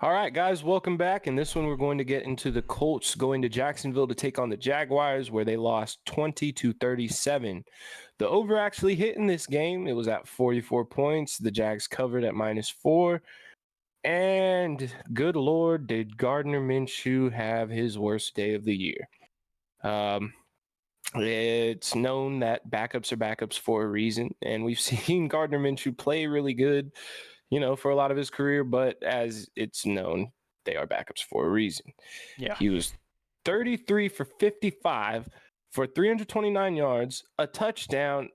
All right, guys, welcome back. In this one, we're going to get into the Colts going to Jacksonville to take on the Jaguars, where they lost 20-37. The over actually hit in this game. It was at 44 points. The Jags covered at -4. And good Lord, did Gardner Minshew have his worst day of the year? It's known that backups are backups for a reason, and we've seen Gardner Minshew play really good, for a lot of his career, but as it's known, they are backups for a reason. Yeah. He was 33 for 55 for 329 yards, a touchdown,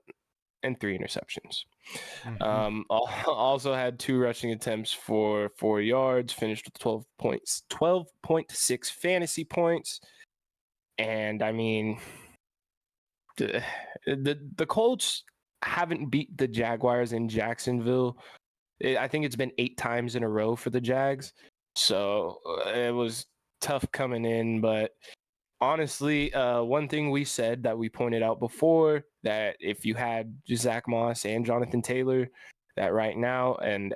and 3 interceptions. Also had 2 rushing attempts for 4 yards, finished with 12.6 fantasy points. And I mean, the Colts haven't beat the Jaguars in Jacksonville. I think it's been 8 times in a row for the Jags. So it was tough coming in. But honestly, one thing we said that we pointed out before, that if you had Zach Moss and Jonathan Taylor, that right now, and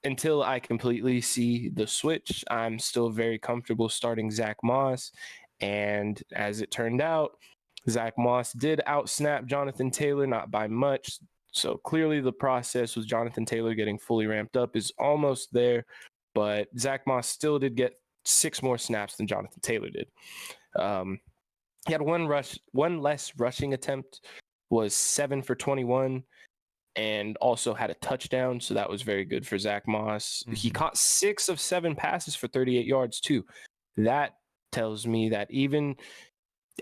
until I completely see the switch, I'm still very comfortable starting Zach Moss. And as it turned out, Zach Moss did outsnap Jonathan Taylor, not by much. So clearly the process with Jonathan Taylor getting fully ramped up is almost there. But Zach Moss still did get 6 more snaps than Jonathan Taylor did. He had one less rushing attempt, was 7 for 21, and also had a touchdown. So that was very good for Zach Moss. He caught 6 of 7 passes for 38 yards too. That tells me that even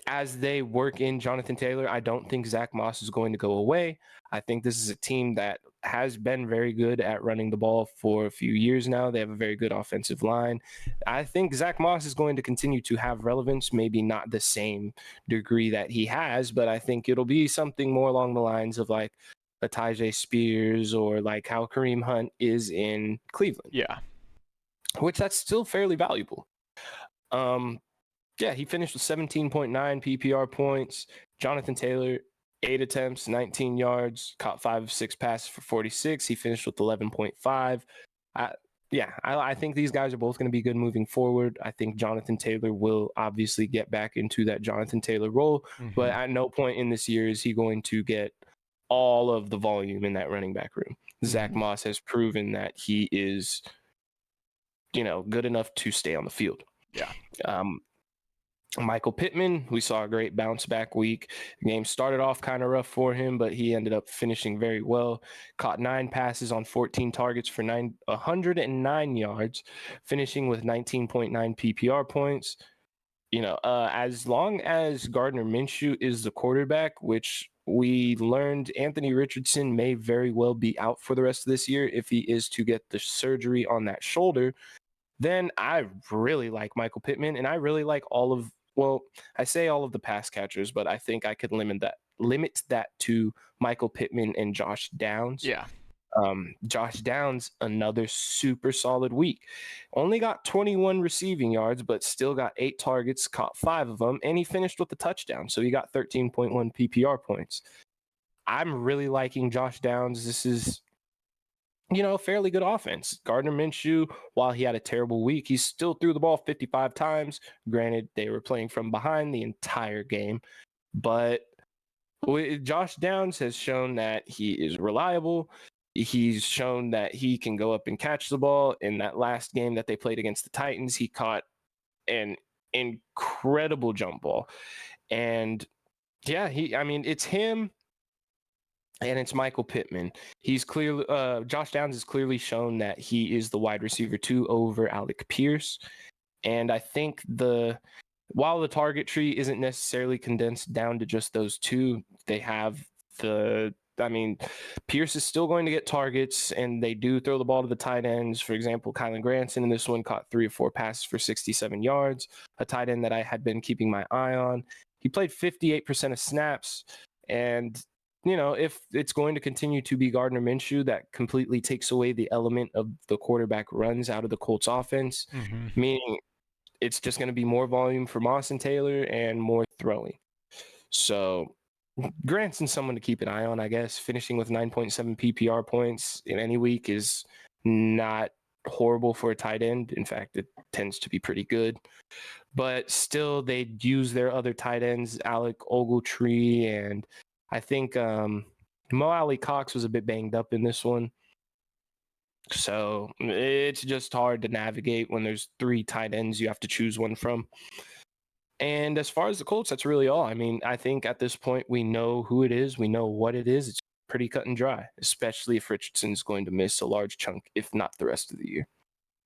as they work in Jonathan Taylor, I don't think Zach Moss is going to go away. I think this is a team that has been very good at running the ball for a few years now. They have a very good offensive line. I think Zach Moss is going to continue to have relevance, maybe not the same degree that he has, but I think it'll be something more along the lines of like a Tyjae Spears or like how Kareem Hunt is in Cleveland. Yeah. Which that's still fairly valuable. Yeah, he finished with 17.9 PPR points. Jonathan Taylor, 8 attempts, 19 yards, caught 5 of 6 passes for 46. He finished with 11.5. I think these guys are both going to be good moving forward. I think Jonathan Taylor will obviously get back into that Jonathan Taylor role, but at no point in this year is he going to get all of the volume in that running back room. Zach Moss has proven that he is, good enough to stay on the field. Yeah. Michael Pittman, we saw a great bounce back week. The game started off kind of rough for him, but he ended up finishing very well. Caught 9 passes on 14 targets for 109 yards, finishing with 19.9 PPR points. As long as Gardner Minshew is the quarterback, which we learned Anthony Richardson may very well be out for the rest of this year if he is to get the surgery on that shoulder, then I really like Michael Pittman, and I really like I say all of the pass catchers, but I think I could limit that to Michael Pittman and Josh Downs. Yeah. Josh Downs, another super solid week. Only got 21 receiving yards, but still got 8 targets, caught 5 of them, and he finished with a touchdown. So he got 13.1 PPR points. I'm really liking Josh Downs. This is fairly good offense. Gardner Minshew, while he had a terrible week, he still threw the ball 55 times. Granted, they were playing from behind the entire game, but Josh Downs has shown that he is reliable. He's shown that he can go up and catch the ball. In that last game that they played against the Titans, he caught an incredible jump ball. And yeah, it's him. And it's Michael Pittman. He's clearly Josh Downs has clearly shown that he is the wide receiver 2 over Alec Pierce. And I think while the target tree isn't necessarily condensed down to just those two, they have Pierce is still going to get targets, and they do throw the ball to the tight ends. For example, Kylan Granson in this one caught 3 or 4 passes for 67 yards, a tight end that I had been keeping my eye on. He played 58% of snaps, and if it's going to continue to be Gardner Minshew, that completely takes away the element of the quarterback runs out of the Colts offense, meaning it's just going to be more volume for Moss and Taylor and more throwing. So Granson's someone to keep an eye on, I guess. Finishing with 9.7 PPR points in any week is not horrible for a tight end. In fact, it tends to be pretty good. But still, they use their other tight ends, Alec Ogletree, and I think Mo Alley Cox was a bit banged up in this one. So it's just hard to navigate when there's 3 tight ends you have to choose one from. And as far as the Colts, that's really all. I mean, I think at this point we know who it is, we know what it is. It's pretty cut and dry, especially if Richardson's going to miss a large chunk, if not the rest of the year.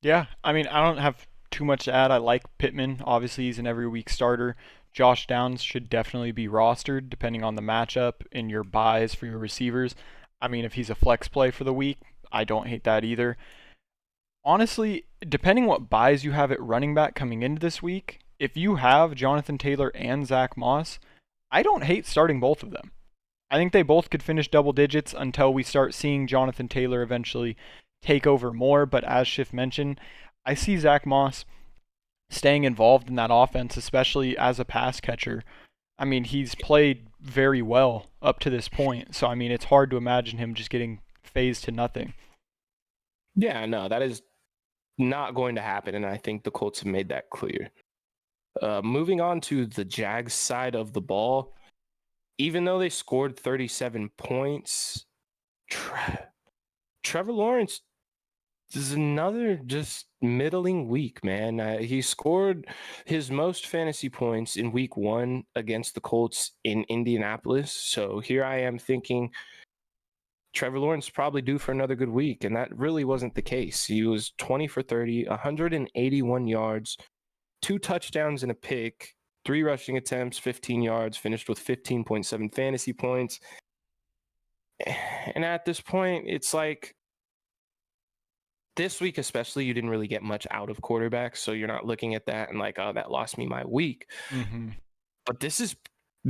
Yeah, I mean, I don't have too much to add. I like Pittman. Obviously, he's an every week starter. Josh Downs should definitely be rostered depending on the matchup and your buys for your receivers. I mean, if he's a flex play for the week, I don't hate that either. Honestly, depending what buys you have at running back coming into this week, if you have Jonathan Taylor and Zach Moss, I don't hate starting both of them. I think they both could finish double digits until we start seeing Jonathan Taylor eventually take over more. But as Schiff mentioned, I see Zach Moss staying involved in that offense, especially as a pass catcher. I mean, he's played very well up to this point. So, I mean, it's hard to imagine him just getting phased to nothing. Yeah, no, that is not going to happen. And I think the Colts have made that clear. Moving on to the Jags side of the ball, even though they scored 37 points, Trevor Lawrence is another just middling week, man. He scored his most fantasy points in week 1 against the Colts in Indianapolis. So here I am thinking Trevor Lawrence probably due for another good week, and that really wasn't the case. He was 20 for 30, 181 yards, 2 touchdowns and a pick, 3 rushing attempts, 15 yards, finished with 15.7 fantasy points. And at this point, it's like this week especially, you didn't really get much out of quarterbacks, so you're not looking at that and like, oh, that lost me my week. Mm-hmm. But this has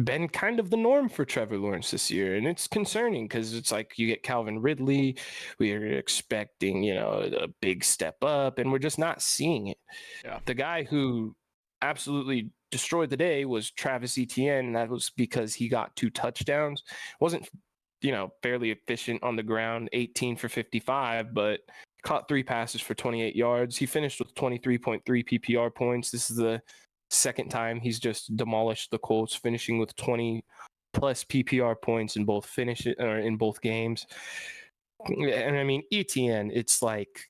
been kind of the norm for Trevor Lawrence this year, and it's concerning because it's like you get Calvin Ridley, we are expecting, a big step up, and we're just not seeing it. Yeah. The guy who absolutely destroyed the day was Travis Etienne, and that was because he got 2 touchdowns. Wasn't, fairly efficient on the ground, 18 for 55, but caught 3 passes for 28 yards. He finished with 23.3 PPR points. This is the second time he's just demolished the Colts, finishing with 20 plus PPR points in both games. And I mean, ETN, it's like,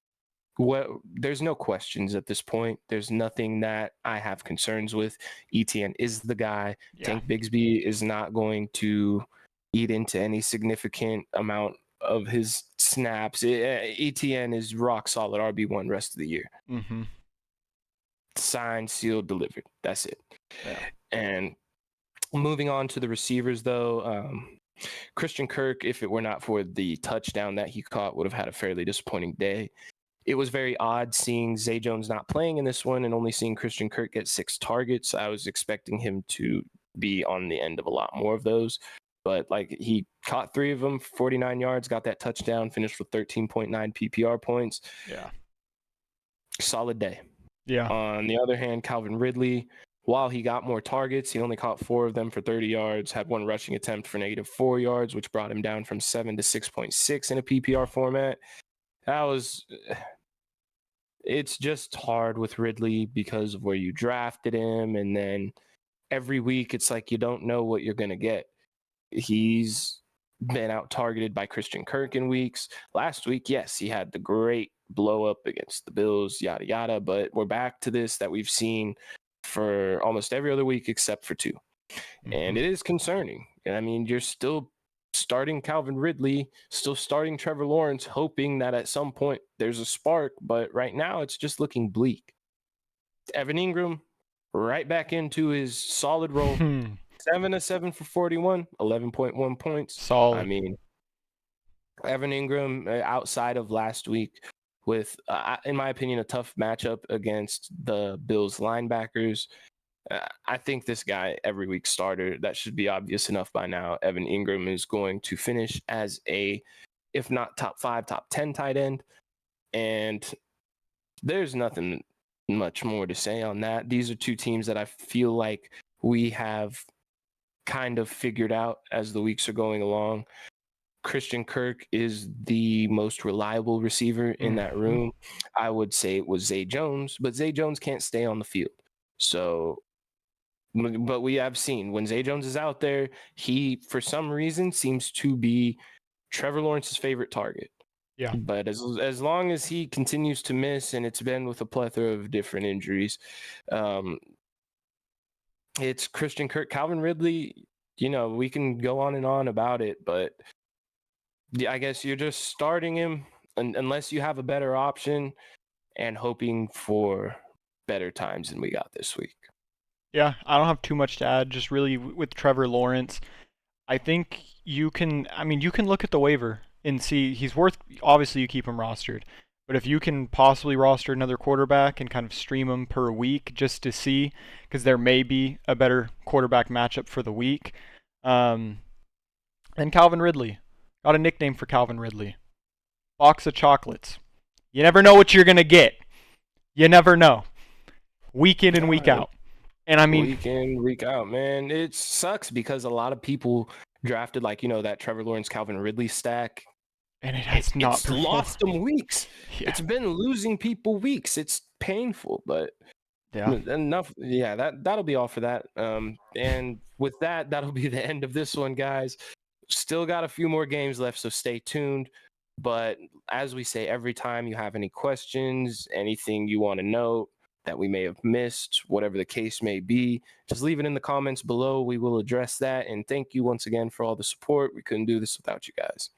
there's no questions at this point. There's nothing that I have concerns with. ETN is the guy. Yeah. Tank Bigsby is not going to eat into any significant amount of his snaps. ETN is rock solid RB1 rest of the year. Mm-hmm. Signed, sealed, delivered. That's it. Yeah. And moving on to the receivers, though, Christian Kirk, if it were not for the touchdown that he caught, would have had a fairly disappointing day. It was very odd seeing Zay Jones not playing in this one and only seeing Christian Kirk get 6 targets. I was expecting him to be on the end of a lot more of those. But like he caught 3 of them, 49 yards, got that touchdown, finished with 13.9 PPR points. Yeah. Solid day. Yeah. On the other hand, Calvin Ridley, while he got more targets, he only caught 4 of them for 30 yards, had 1 rushing attempt for -4 yards, which brought him down from 7 to 6.6 in a PPR format. It's just hard with Ridley because of where you drafted him. And then every week it's like you don't know what you're going to get. He's been out targeted by Christian Kirk in weeks. Last week, yes, he had the great blow up against the Bills, yada, yada. But we're back to this that we've seen for almost every other week except for 2. Mm-hmm. And it is concerning. I mean, you're still starting Calvin Ridley, still starting Trevor Lawrence, hoping that at some point there's a spark. But right now, it's just looking bleak. Evan Ingram, right back into his solid role. 7 of 7 for 41, 11.1 points. Solid. I mean, Evan Ingram, outside of last week, with, in my opinion, a tough matchup against the Bills linebackers. I think this guy, every week starter, that should be obvious enough by now. Evan Ingram is going to finish as if not top 5, top 10 tight end. And there's nothing much more to say on that. These are 2 teams that I feel like we have kind of figured out as the weeks are going along. Christian Kirk is the most reliable receiver in that room. I would say it was Zay Jones, but Zay Jones can't stay on the field. So, but we have seen when Zay Jones is out there, he, for some reason, seems to be Trevor Lawrence's favorite target. Yeah. But as long as he continues to miss, and it's been with a plethora of different injuries, it's Christian Kirk. Calvin Ridley, we can go on and on about it, but I guess you're just starting him unless you have a better option and hoping for better times than we got this week. Yeah, I don't have too much to add. Just really with Trevor Lawrence, I think you can look at the waiver and see he's worth, obviously you keep him rostered. But if you can possibly roster another quarterback and kind of stream him per week just to see, because there may be a better quarterback matchup for the week. And Calvin Ridley. Got a nickname for Calvin Ridley. Box of chocolates. You never know what you're going to get. You never know. Week in and week out. And I mean, week in, week out, man. It sucks because a lot of people drafted that Trevor Lawrence, Calvin Ridley stack. And it has not it's lost them weeks. Yeah. It's been losing people weeks. It's painful, but enough. Yeah, that'll be all for that. And with that, that'll be the end of this one, guys. Still got a few more games left, so stay tuned. But as we say every time, you have any questions, anything you want to know that we may have missed, whatever the case may be, just leave it in the comments below. We will address that. And thank you once again for all the support. We couldn't do this without you guys.